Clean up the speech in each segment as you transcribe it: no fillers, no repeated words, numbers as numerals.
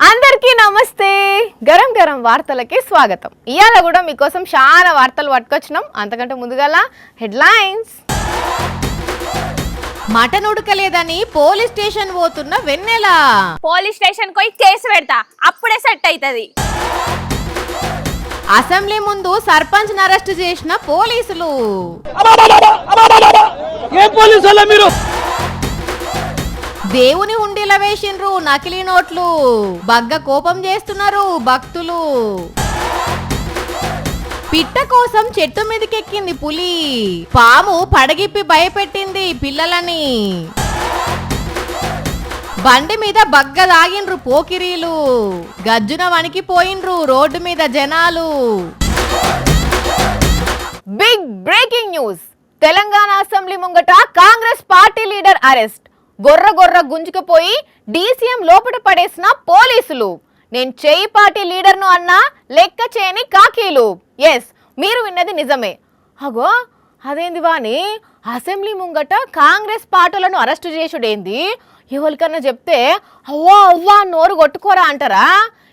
అందరికీ నమస్తే. గరం గరం వార్తలకి స్వాగతం. ఇయాల కూడా మీకోసం చాలా వార్తలు పట్టుకొచ్చినాం. అంతకంటే ముందుగాల హెడ్లైన్స్. మటన్ ఉడకలేదని పోలీస్ స్టేషన్ పోతున్న వెన్నెల. పోలీస్ స్టేషన్ పోయి కేసు పెడతా, అప్పుడే సెట్ అవుతుంది. అసెంబ్లీ ముందు సర్పంచ్ అరెస్ట్ చేసిన పోలీసులు. దేవుని హుండీల వేసిండ్రు నకిలీ నోట్లు. బగ్గ కోపం చేస్తున్నారు భక్తులు. పిట్ట కోసం చెట్టు మీదకెక్కింది పులి. పాము పడగిప్పి భయపెట్టింది పిల్లలని. బండి మీద బగ్గ దాగిండ్రు పోకిరీలు. గజ్జున వణికిపోయిండ్రు రోడ్డు మీద జనాలు. Big breaking news. Telangana assembly ముంగట కాంగ్రెస్ పార్టీ లీడర్ అరెస్ట్. గొర్ర గుంజుకుపోయి డీసీఎం లోపల పడేసిన పోలీసులు. నేను చేయి పార్టీ లీడర్ను అన్నా లెక్క చేయని కాకీలు. ఎస్, మీరు విన్నది నిజమే. అగో అదేంది వాని, అసెంబ్లీ ముంగట కాంగ్రెస్ పార్టీలను అరెస్ట్ చేసుడేంది? ఎవరికన్నా చెప్తే అవ్వా అవ్వా నోరు కొట్టుకోరా అంటారా?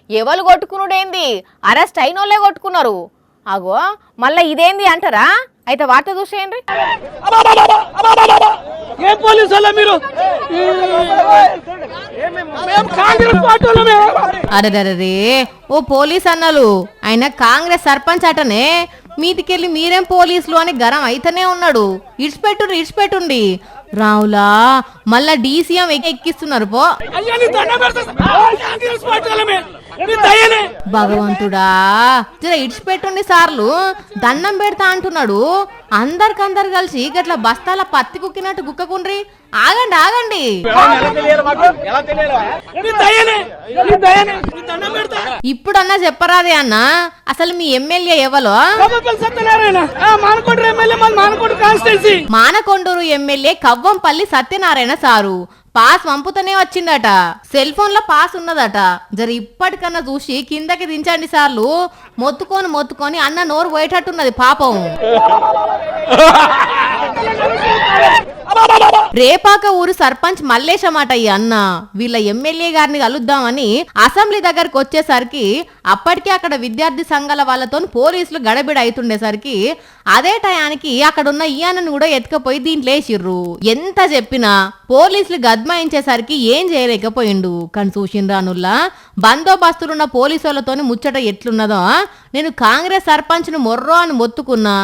ఎవరు కొట్టుకునుడేంది, అరెస్ట్ అయినోళ్ళే కొట్టుకున్నారు. అగో మళ్ళా ఇదేంది అంటారా? అయితే వార్త చూసేయండి. అరే ఓ పోలీస్ అన్నలు, ఆయన కాంగ్రెస్ సర్పంచ్ అటనే. మీదికెళ్ళి మీరేం పోలీసులు అని గరం అయితేనే ఉన్నాడు. ఇడిచిపెట్టుండి రావులా. మళ్ళా డీసీఎం ఎక్కిస్తున్నారు పో. భగవంతుడా, జర ఇడిచిపెట్టుండి సార్లు, దండం పెడతా అంటున్నాడు. అందరికందరు కలిసి గట్ల బస్తాల పత్తి కుక్కినట్టు గుక్కకుండ్రి. ఆగండి. ఇప్పుడన్నా చెప్పరాదే అన్న, అసలు మీ ఎమ్మెల్యే ఎవలో? Manakondur MLA Kavvampalli Satyanarayana sir. Pass పంపుతూనే వచ్చిందట. సెల్ ఫోన్ లో పాస్ ఉన్నదట. జర ఇప్పటికన్నా చూసి కిందకి దించండి సార్లు. మొత్తుకొని అన్న నోరు పోయేటట్టున్నది పాపం. రేపాక ఊరు సర్పంచ్ మల్లేశమాట ఈ అన్న. వీళ్ళ ఎమ్మెల్యే గారిని కలుద్దామని అసెంబ్లీ దగ్గరకు వచ్చేసరికి అప్పటికే అక్కడ విద్యార్థి సంఘాల వాళ్ళతో పోలీసులు గడబిడ అవుతుండేసరికి అదే టయానికి అక్కడున్న ఈ అన్నను కూడా ఎత్తుకపోయి దీంట్లో వేసిర్రు. ఎంత చెప్పినా పోలీసులు గద్మాయించేసరికి ఏం చేయలేకపోయిండు. కానీ చూసిండ్రానుల్లా బందోబస్తులున్న పోలీసులతోని ముచ్చట ఎట్లున్నదో. నేను కాంగ్రెస్ సర్పంచ్ ను మొర్రో అని మొత్తుకున్నా.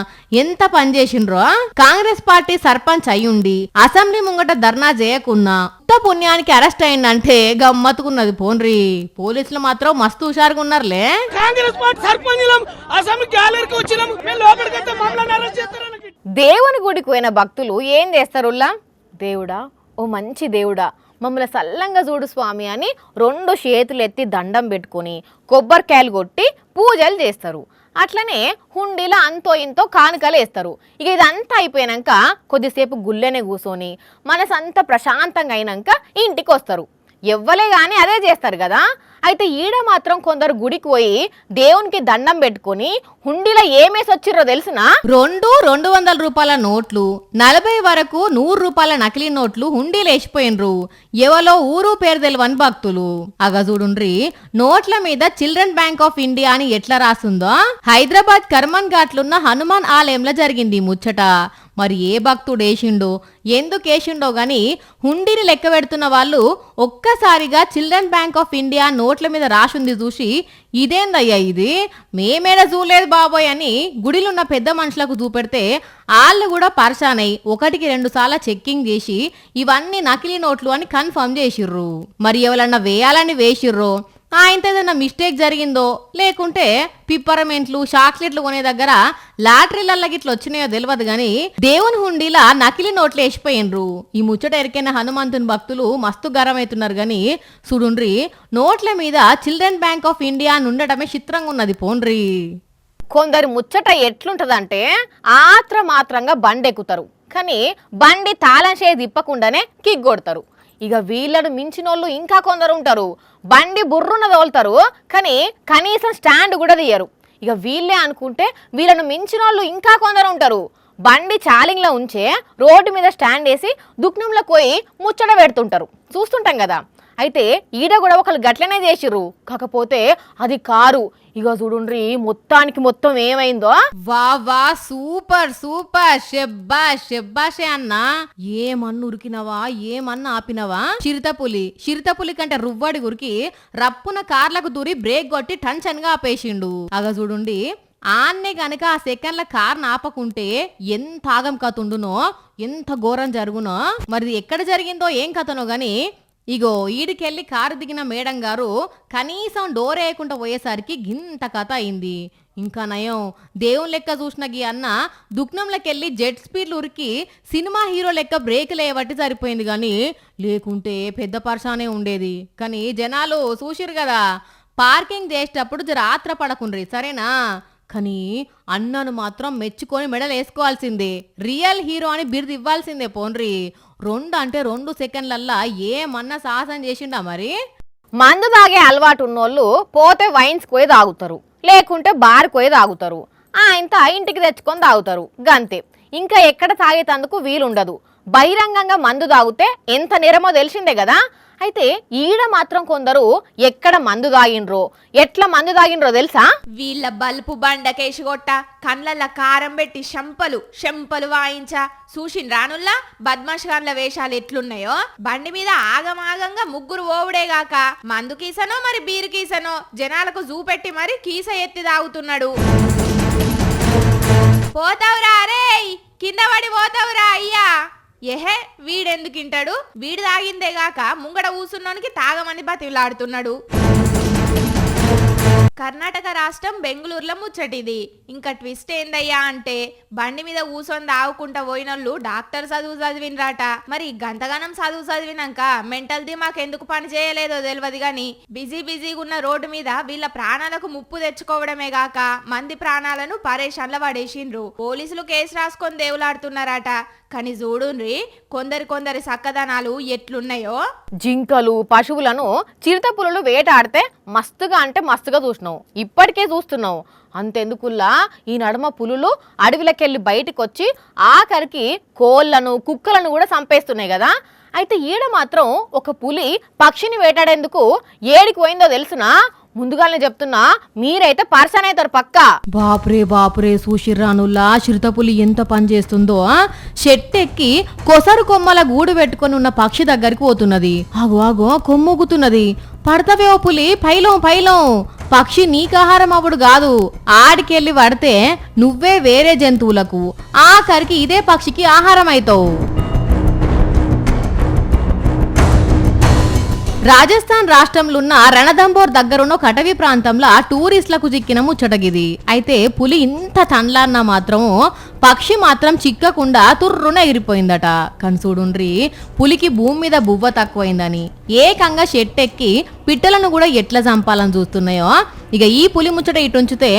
ఎంత పని చేసిండ్రో. కాంగ్రెస్ పార్టీ సర్పంచ్ అయ్యుండి అసెంబ్లీ ముంగట ధర్నా చేయకున్నా ఉత్త పుణ్యానికి అరెస్ట్ అయిందంటే గమ్మత్తుకున్నది పోన్రి. పోలీసులు మాత్రం మస్తు హుషారుగా ఉన్నారులే. దేవుని గుడికి పోయిన భక్తులు ఏం చేస్తారుల్లా? దేవుడా, ఓ మంచి దేవుడా, మమ్మల్ని సల్లంగా చూడు స్వామి అని 2 చేతులు ఎత్తి దండం పెట్టుకొని కొబ్బరికాయలు కొట్టి పూజలు చేస్తారు. అట్లనే హుండీలో అంతో ఇంతో కానుకలు వేస్తారు. ఇక ఇదంతా అయిపోయాక కొద్దిసేపు గుళ్ళనే కూర్చొని మనసంతా ప్రశాంతంగా అయినాక ఇంటికి వస్తారు. ఎవ్వలే కానీ అదే చేస్తారు కదా. అయితే ఈడ మాత్రం కొందరు గుడికి పోయి దేవునికి దండం పెట్టుకొని హుండీలో ఏమేసి వచ్చిర్రో తెలిసిన 200 రూపాయల నోట్లు, 40 వరకు 100 రూపాయల నకిలీ నోట్లు హుండీలు వేసిపోయినరు. ఎవలో ఊరు పేరు తెలియని భక్తులు. అగ చూడుండ్రి, నోట్ల మీద చిల్డ్రన్ బ్యాంక్ ఆఫ్ ఇండియా అని ఎట్లా రాసుందో. హైదరాబాద్ కర్మన్ ఘాట్లున్న హనుమాన్ ఆలయంలో జరిగింది ముచ్చట. మరి ఏ భక్తుడు వేసిండో ఎందుకు వేసిండో గాని హుండీని లెక్క పెడుతున్న వాళ్ళు ఒక్కసారిగా చిల్డ్రన్ బ్యాంక్ ఆఫ్ ఇండియా నోట్ల మీద రాసుంది చూసి ఇదేందయ్యా ఇది, మేమేడ చూడలేదు బాబోయ్ అని గుడిలున్న పెద్ద మనుషులకు చూపెడితే వాళ్ళు కూడా పర్షానై 1-2 సార్లు చెక్కింగ్ చేసి ఇవన్నీ నకిలీ నోట్లు అని కన్ఫర్మ్ చేసిర్రు. మరి ఎవరన్నా వేయాలని వేసిర్రో, ఆయనతో ఏదన్నా మిస్టేక్ జరిగిందో, లేకుంటే పిప్పరమెంట్లు చాక్లెట్లు కొనే దగ్గర లాటరీలల్ల గిట్ల వచ్చినాయో తెలియదు గాని దేవుని హుండీలా నకిలీ నోట్లు వేసిపోయినరు. ఈ ముచ్చట ఎరికైన హనుమంతుని భక్తులు మస్తు గరమవుతున్నారు గాని చూడుండ్రి, నోట్ల మీద చిల్డ్రన్ బ్యాంక్ ఆఫ్ ఇండియా అని ఉండటమే చిత్రంగా ఉన్నది పోండ్రి. కొందరు ముచ్చట ఎట్లుంటదంటే మాత్రంగా బండి ఎక్కుతారు, కానీ బండి తాళం చేయి తిప్పకుండానే కిక్ కొడతారు. ఇక వీళ్ళను మించినోళ్ళు ఇంకా కొందరు ఉంటారు. బండి బుర్రున తోలుతారు, కానీ కనీసం స్టాండ్ కూడా తీయరు. ఇక వీళ్ళే అనుకుంటే వీళ్ళను మించినోళ్ళు ఇంకా కొందరు ఉంటారు. బండి చాలింగ్లో ఉంచే రోడ్డు మీద స్టాండ్ వేసి దుఃఖంలో పోయి ముచ్చట పెడుతుంటారు. చూస్తుంటాం కదా. అయితే ఈడ కూడా ఒకళ్ళు గట్లనే చేసిర్రు, కాకపోతే అది కారు. ఇక చూడుండ్రి మొత్తానికి మొత్తం ఏమైందో. వా వా సూపర్ సూపర్ షెబ్బాష్ షెబ్బాషే అన్నా. ఏమన్నా ఉరికినవా, ఏమన్నా ఆపినవా? చిరుతపులి కంటే రువ్వడి ఉరికి రప్పున కార్లకు దూరి బ్రేక్ కొట్టి టెన్షన్ గా ఆపేసిండు. అగ చూడుండి ఆన్నే గనక ఆ సెకండ్ల కార్ ఆపకుంటే ఎంత ఆగం కతుండునో, ఎంత ఘోరం జరుగునో. మరి ఎక్కడ జరిగిందో ఏం కథనో గాని ఇగో ఈడికెళ్ళి కారు దిగిన మేడం గారు కనీసం డోర్ వేయకుండా పోయేసరికి గింత కథ అయింది. ఇంకా నయం దేవుని లెక్క చూసిన గీ అన్న దుఃఖంలోకెళ్ళి జెట్ స్పీడ్లు ఉరికి సినిమా హీరో లెక్క బ్రేకులు వేయబట్టి సరిపోయింది, కానీ లేకుంటే పెద్ద పర్షానే ఉండేది. కానీ జనాలు చూసిరు కదా, పార్కింగ్ చేసేటప్పుడు జర ఆత్ర పడకుండ్రి సరేనా. కానీ అన్నను మాత్రం మెచ్చుకొని మెడల్ వేసుకోవాల్సిందే, రియల్ హీరో అని బిరుదు ఇవ్వాల్సిందే. పోన్రి 2 సెకండ్లల్లా ఏమన్నా సాహసం చేసిండా మరి. మందు తాగే అలవాటు ఉన్నోళ్ళు పోతే వైన్స్ పోయి తాగుతారు, లేకుంటే బార్ పోయి తాగుతారు, ఇంత ఇంటికి తెచ్చుకొని తాగుతారు గంతే. ఇంకా ఎక్కడ తాగేటందుకు వీలుండదు. బహిరంగంగా మందు తాగితే ఎంత నేరమో తెలిసిందే కదా. అయితే ఈడ మాత్రం కొందరు ఎక్కడ మందు తాగిండ్రో, ఎట్లా మందు తాగిండ్రో తెలుసా? వీళ్ళ బల్పు బండకేసి కొట్ట కండ్లల్ల కారం పెట్టి శంపలు వాయించా చూసిన రానుల్లా బద్మాషగాన్ల వేషాలు ఎట్లున్నాయో. బండి మీద ఆగమాగంగా ముగ్గురు ఓవుడేగాక మందు కీసనో మరి బీరు కీసనో జనాలకు చూపెట్టి మరి కీస ఎత్తి తాగుతున్నాడు. పోతావురా అరే, కింద పడి పోతావురా అయ్యా. ఏహే వీడెందుకింటాడు, వీడు తాగిందేగాక ముంగడ ఊసున్నోనికి తాగమని బతిలాడుతున్నాడు. కర్ణాటక రాష్ట్రం బెంగళూరులో ముచ్చటిది. ఇంకా ట్విస్ట్ ఏందయ్యా అంటే బండి మీద ఊసొని తాగుకుంటా పోయినోళ్ళు డాక్టర్ చదువు చదివినరాట. మరి గంతగానం చదివినాక మెంటల్ దిమాక్ ఎందుకు పని చేయలేదో తెలియదు గాని బిజీగా ఉన్న రోడ్డు మీద వీళ్ళ ప్రాణాలకు ముప్పు తెచ్చుకోవడమే గాక మంది ప్రాణాలను పరేషాన్ల పడేసిండ్రు. పోలీసులు కేసు రాసుకొని దేవులాడుతున్నారట. కానీ చూడుండ్రి కొందరి సక్కదనాలు ఎట్లున్నాయో. జింకలు పశువులను చిరుతపులులు వేటాడితే మస్తుగా అంటే మస్తుగా చూసినావు, ఇప్పటికే చూస్తున్నావు. అంతెందుకుల్లా ఈ నడుమ పులులు అడవిలోకెళ్ళి బయటకు వచ్చి ఆఖరికి కోళ్లను కుక్కలను కూడా చంపేస్తున్నాయి కదా. అయితే ఈడ మాత్రం ఒక పులి పక్షిని వేటాడేందుకు ఏడికి పోయిందో తెలుసునా? ముందుగానే చెప్తున్నా, మీరైతే పర్సన్ అవుతారు పక్క. బాపురే సూషిర్రానుల్లా చిరుతపులి ఎంత పని చేస్తుందో. చెట్టెక్కి కొసరు కొమ్మల గూడు పెట్టుకొని ఉన్న పక్షి దగ్గరికి పోతున్నది. ఆగో కొమ్మొగుతున్నది. పడతవే ఓ పులి, పైలం. పక్షి నీకాహారం అవ్వడు కాదు, ఆడికెళ్ళి పడితే నువ్వే వేరే జంతువులకు, ఆఖరికి ఇదే పక్షికి ఆహారం అవుతావు. రాజస్థాన్ రాష్ట్రంలో ఉన్న రణదంబోర్ దగ్గరున్న కటవి ప్రాంతంలో టూరిస్టులకు చిక్కిన ముచ్చటగిది. అయితే పులి ఇంత తండ్లన్నా మాత్రం పక్షి మాత్రం చిక్కకుండా తుర్రున ఎగిరిపోయిందట. కానీ చూడుండ్రి పులికి భూమి మీద బువ్వ తక్కువైందని ఏకంగా షెట్టెక్కి పిట్టలను కూడా ఎట్లా చంపాలని చూస్తున్నాయో. ఇక ఈ పులి ముచ్చట ఇటుంచితే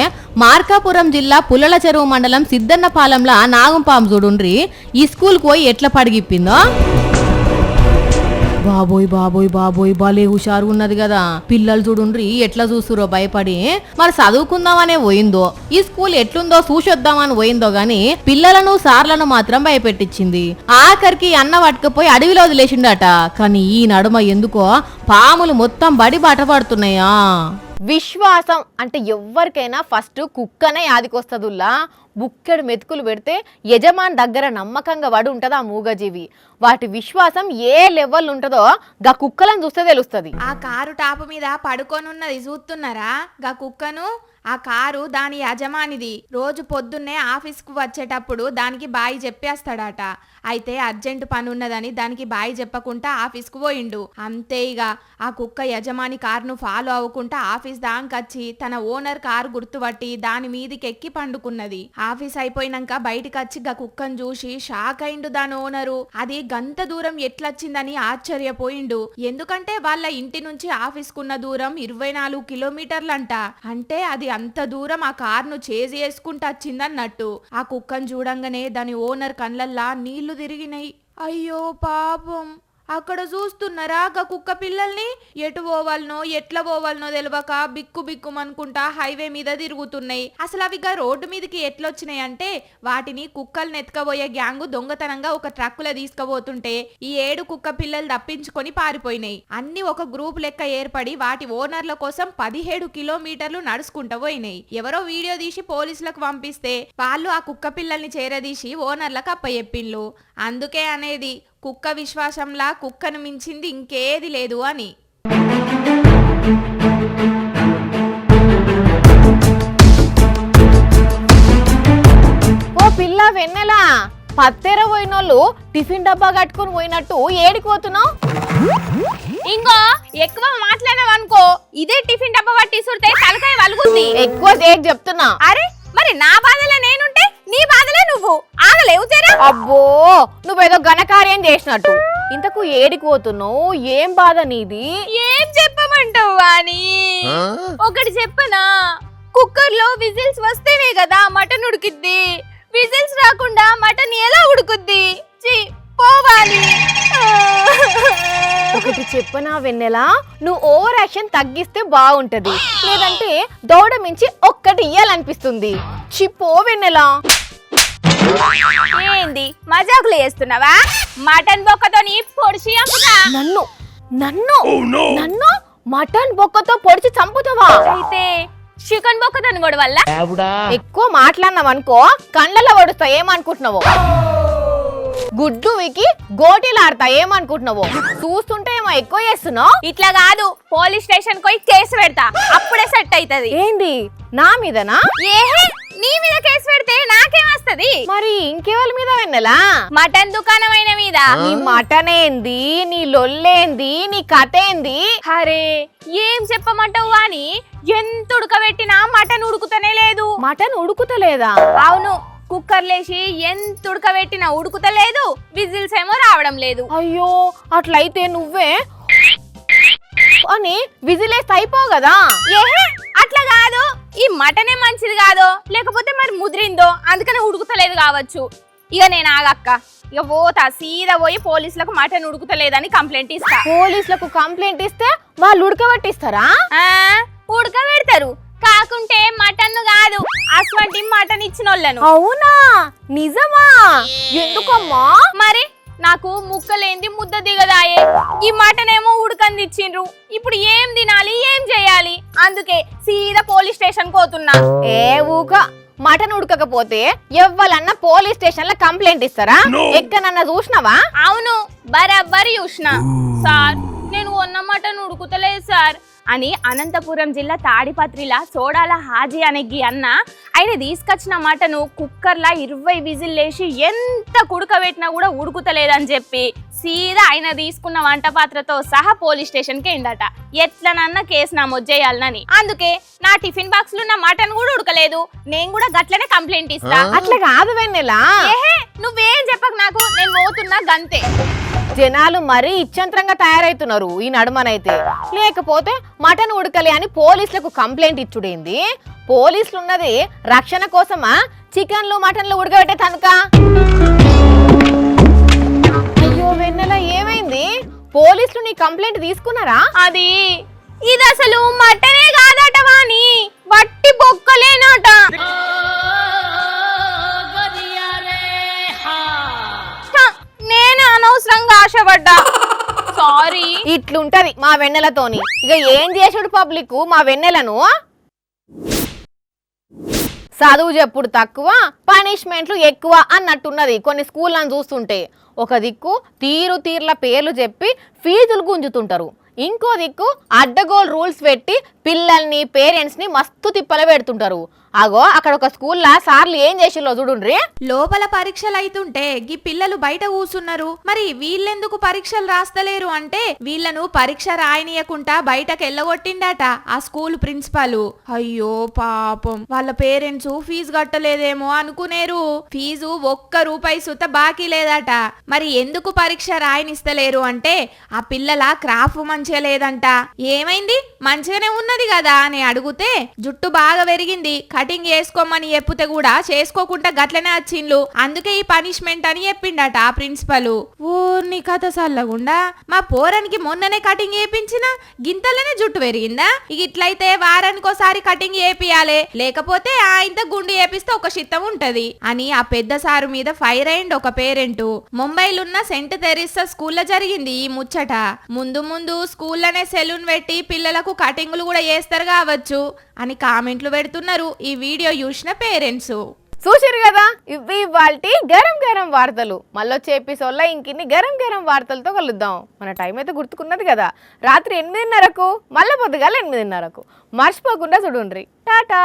మార్కాపురం జిల్లా పుల్లల చెరువు మండలం సిద్దన్నపాలెంలో నాగంపాము చూడుండ్రి ఈ స్కూల్కి పోయి ఎట్లా పడిగిప్పిందో. బాబోయ్ భలే హుషారు ఉన్నది కదా. పిల్లలు చూడుండ్రి ఎట్లా చూస్తురో భయపడి. మరి చదువుకుందామనే పోయిందో, ఈ స్కూల్ ఎట్లుందో చూసొద్దామని పోయిందో గాని పిల్లలను సార్లను మాత్రం భయపెట్టించింది. ఆఖరికి అన్న పట్టుకుపోయి అడవిలో వదిలేసిండట. కానీ ఈ నడుమ ఎందుకో పాములు మొత్తం బడి బాట పడుతున్నాయా. విశ్వాసం అంటే ఎవ్వరికైనా ఫస్ట్ కుక్కనే యాదికొస్తదుల్లా. బుక్కెడు మెతుకులు పెడితే యజమాని దగ్గర నమ్మకంగా పడి ఉంటుంది ఆ మూగజీవి. వాటి విశ్వాసం ఏ లెవెల్ ఉంటుందో గా కుక్కలను చూస్తే తెలుస్తుంది. ఆ కారు టాపు మీద పడుకొనున్నది చూస్తున్నారా గా కుక్కను. ఆ కారు దాని యజమానిది. రోజు పొద్దున్నే ఆఫీస్కు వచ్చేటప్పుడు దానికి బాయ్ చెప్పేస్తాడట. అయితే అర్జెంటు పని ఉన్నదని దానికి బాయ్ చెప్పకుండా ఆఫీస్కు పోయిండు. అంతే ఇక ఆ కుక్క యజమాని కారును ఫాలో అవ్వకుండా ఆఫీస్ దానికొచ్చి తన ఓనర్ కారు గుర్తుపట్టి దాని మీదికి ఎక్కి పండుకున్నది. ఆఫీస్ అయిపోయినాక బయటకు వచ్చి గా కుక్కను చూసి షాక్ అయిండు దాని ఓనరు. అది గంత దూరం ఎట్లొచ్చిందని ఆశ్చర్యపోయిండు. ఎందుకంటే వాళ్ళ ఇంటి నుంచి ఆఫీస్కున్న దూరం 24 కిలోమీటర్లంట. అంటే అది అంత దూరం ఆ కారును చేజ్ చేసుకుంటూ వచ్చిందన్నట్టు. ఆ కుక్కను చూడంగానే దాని ఓనర్ కళ్ళల్లా నీళ్లు తిరిగినాయి. అయ్యో పాపం అక్కడ చూస్తున్నారా గా కుక్క పిల్లల్ని ఎటు పోవాలనో ఎట్లా పోవాలనో తెలియక బిక్కు బిక్కుమనుకుంటా హైవే మీద తిరుగుతున్నాయి. అసలు అవి గా రోడ్డు మీదకి ఎట్లొచ్చినాయి అంటే వాటిని కుక్కల్ని ఎత్తుకపోయే గ్యాంగు దొంగతనంగా ఒక ట్రక్కులో తీసుకుపోతుంటే ఈ 7 కుక్క పిల్లలు తప్పించుకొని పారిపోయినాయి. అన్ని ఒక గ్రూప్ లెక్క ఏర్పడి వాటి ఓనర్ల కోసం 17 కిలోమీటర్లు నడుచుకుంటూ పోయినాయి. ఎవరో వీడియో తీసి పోలీసులకు పంపిస్తే వాళ్ళు ఆ కుక్క పిల్లల్ని చేరదీసి ఓనర్లకు అప్పచెప్పిన్లు. అందుకే అనేది కుక్క విశ్వాసంలా కుక్కను మించింది ఇంకేది లేదు అని. ఓ పిల్ల వెన్నెలా, పత్తెర పోయినోళ్ళు టిఫిన్ డబ్బా కట్టుకుని పోయినట్టు ఏడికి పోతున్నావు? ఇంకో ఎక్కువ మాట్లాడినావనుకో ఇదే టిఫిన్ డబ్బా పట్టి సుడితే తలకాయ వలుగుద్ది. ఎక్కువ దేక్ చెప్తున్నా. అరే మరి నా బాధలో నేనుంటే నీ బాధలే నువ్వు ఆగలేవు చేరా. అబ్బో నువ్వేదో ఘనకార్యం చేసినట్టు. ఇంతకు ఏడికి పోతున్నావు? ఏం బాధ నీది? ఏం చెప్పమంటావు అని ఒకటి చెప్పనా, కుక్కర్ లో విజిల్స్ వస్తేనే కదా మటన్ ఉడికిద్ది. విజిల్స్ రాకుండా మటన్ ఎలా ఉడుకుద్ది? పోవాలి. ఒకటి చెప్పనా వెన్నెలా, నువ్వు ఓవర్ యాక్షన్ తగ్గిస్తే బాగుంటది, లేదంటే దౌడ మించి ఒక్కటి ఇయ్యాలనిపిస్తుంది. చిప్పో వెన్నెలా. ఏంది మజాకులు చేస్తున్నావా? మటన్ బొక్కతోని పొడిచి అమ్ముతా. నన్ను నన్ను నన్ను మటన్ బొక్కతో పొడిచి చంపుతావా? అయితే చికెన్ బొక్కతోని కూడా వల్ల ఎక్కువ మాట్లాడినావు అనుకో కళ్ళలో పడుస్తా. ఏమనుకుంటున్నావో? గుడ్డు వికి గోటీలాడతా. ఏమనుకుంటున్నావో? చూస్తుంటే ఏమో ఎక్కువ చేస్తున్నావు. ఇట్లా కాదు, పోలీస్ స్టేషన్ పోయి కేసు పెడతా, అప్పుడే సెట్ అవుతది. ఏంది నా మీదనా? ఏహే నీ మీద కేసు పెడితే నాకేం వస్తది? మరి ఇంకెవరి మీద వెన్నెలా? మటన్ దుకాణం అయిన మీద. నీ మటన్ ఏంది, నీ లొల్లేంది, నీ కథ ఏంది? అరే ఏం చెప్పమంటావు అని ఎంత ఉడకబెట్టినా మటన్ ఉడుకుతనే లేదు. మటన్ ఉడుకుతలేదా? అవును, కుక్కర్ లేసి ఎంత ఉడకబెట్టినా ఉడుకుతలేదు, విజిల్స్ ఏమో రావడం లేదు. అయ్యో అట్లయితే నువ్వే అని విజిలేస్తే అయిపోవు కదా. ఏహే అట్లా కాదు, ఈ మటనే మంచిది కాదో లేకపోతే మరి ముదిరిందో అందుకనే ఉడుకుతలేదు కావచ్చు. ఇక నేను ఆగక్క, ఇక పోతా సీదా పోయి పోలీసులకు మటన్ ఉడుకుతలేదని కంప్లైంట్ ఇస్తా. పోలీసులకు కంప్లైంట్ ఇస్తే వాళ్ళు ఉడకబెట్టిస్తారా? ఉడకబెడతారు, కాకుంటే మటన్ కాదు అటువంటి మటన్ ఇచ్చిన వాళ్ళను. అవునా? నిజమా? ఎందుకమ్మా? మరి నాకు ముక్కలేంది ముద్ద దిగదాయే, ఈ మటన్ ఏమో ఉడకంది ఇచ్చిండ్రు, ఇప్పుడు ఏం తినాలి ఏం చేయాలి? అందుకే సీదా పోలీస్ స్టేషన్ పోతున్నా. ఏ ఊక, మటన్ ఉడకకపోతే ఎవ్వలన్నా పోలీస్ స్టేషన్ లో కంప్లైంట్ ఇస్తారా? ఎక్కడన్నా చూసినావా? అవును బరాబర్ చూసిన సార్, నేను కొన్న మటన్ ఉడుకుతలేదు సార్ అని అనంతపురం జిల్లా తాడిపత్రిలా సోడాల హాజీ అనే అన్న ఆయన తీసుకొచ్చిన మటను కుక్కర్లా 20 విజిల్ లేసి ఎంత కుడకబెట్టినా కూడా ఉడుకుతలేదని చెప్పి సీదా ఆయన తీసుకున్న వంట పాత్రతో సహా పోలీస్ స్టేషన్కి అయిందట. ఎట్లనన్నా కేసు నమోదు చేయాలని. అందుకే నా టిఫిన్ బాక్స్ లో నా మటన్ కూడా ఉడకలేదు, నేను కూడా గట్లనే కంప్లైంట్ ఇస్తా. అట్లా కాదు వెన్నెలా. ఏహే నువ్వేం చెప్పకు నాకు, నేను పోతున్నా గంతే. జనాలు మరీ ఇచ్చంత్రంగా తయారైతున్నారు ఈ నడుమనైతే. లేకపోతే మటన్ ఉడకలే అని పోలీసులకు కంప్లైంట్ ఇచ్చుడేంది? పోలీసులు ఉన్నది రక్షణ కోసమా, చికెన్లు మటన్లు ఉడకబెట్టే తనుక? అయ్యో వెన్నెల ఏమైంది? పోలీసులు నీ కంప్లైంట్ తీసుకున్నారా? అది ఇది అసలు మటనే కాదట వాని, వట్టి బొక్కలేనట. నేను అనవసరంగా ఆశపడ్డా, సారీ. ఇట్లుంటది మా వెన్నెలతోని. ఇక ఏం చేసుడు పబ్లిక్ మా వెన్నెలను? చదువు చెప్పుడు తక్కువ, పనిష్మెంట్లు ఎక్కువ అన్నట్టున్నది కొన్ని స్కూళ్ళని చూస్తుంటే. ఒక దిక్కు తీరుల పేర్లు చెప్పి ఫీజులు గుంజుతుంటారు, ఇంకో దిక్కు అడ్డగోల్ రూల్స్ పెట్టి పిల్లల్ని పేరెంట్స్ ని మస్తు తిప్పల పెడుతుంటారు. అగో అక్కడ ఒక స్కూల్లో సార్లు ఏం చేసిల్లో చూడుండ్రి. లోపల పరీక్షలు అయితుంటే గీ పిల్లలు బయట కూసున్నారు, మరి వీళ్ళెందుకు పరీక్షలు రాస్తలేరు అంటే వీళ్ళను పరీక్ష రాయనీయకుండా బయటకు ఎల్లగొట్టిండట ఆ స్కూల్ ప్రిన్సిపాల్. అయ్యో పాపం, వాళ్ళ పేరెంట్స్ ఫీజు కట్టలేదేమో అనుకునేరు. ఫీజు ₹1 సుత బాకీ లేదట. మరి ఎందుకు పరీక్ష రాయనిస్తలేరు అంటే ఆ పిల్లల క్రాఫ్ మంచిగా లేదంట. ఏమైంది, మంచిగానే ఉన్నది కదా అని అడిగితే జుట్టు బాగా పెరిగింది, కటింగ్ చేసుకోమని చెప్తే కూడా చేసుకోకుండా గట్లనే వచ్చిండ్లు, అందుకే ఈ పనిష్మెంట్ అని చెప్పిండట ఆ ప్రిన్సిపల్. ఊర్ని కథ సల్లగుండా మా పోరానికి మొన్ననే కటింగ్ చేయించిన గింతలనే జుట్టు పెరిగిందా? ఇక ఇట్లయితే వారానికోసారి కటింగ్ చేపియాలే, లేకపోతే ఇంత గుండు చేపిస్తే ఒక చిత్తం ఉంటది అని ఆ పెద్ద సారు మీద ఫైర్ అయింది ఒక పేరెంట్. ముంబైలున్న సెంట్ తెరిసా స్కూల్లో జరిగింది ఈ ముచ్చట. ముందు ముందు స్కూల్లోనే సెలూన్ పెట్టి పిల్లలకు కటింగ్లు కూడా చేస్తారు కావచ్చు అని కామెంట్లు పెడుతున్నారు ఈ వీడియో చూసిన పేరెంట్స్. చూసిరు కదా, ఇవి ఇవాల్టి గరం గరం వార్తలు. మళ్ళొచ్చే ఎపిసోడ్లో ఇంకిన్ని గరం గరం వార్తలతో కలుద్దాం. మన టైం అయితే గుర్తుకున్నది కదా, రాత్రి 8:30కు మళ్ళీ పొద్దుగాల 8:30కు. మర్చిపోకుండా చూడుండ్రి. టాటా.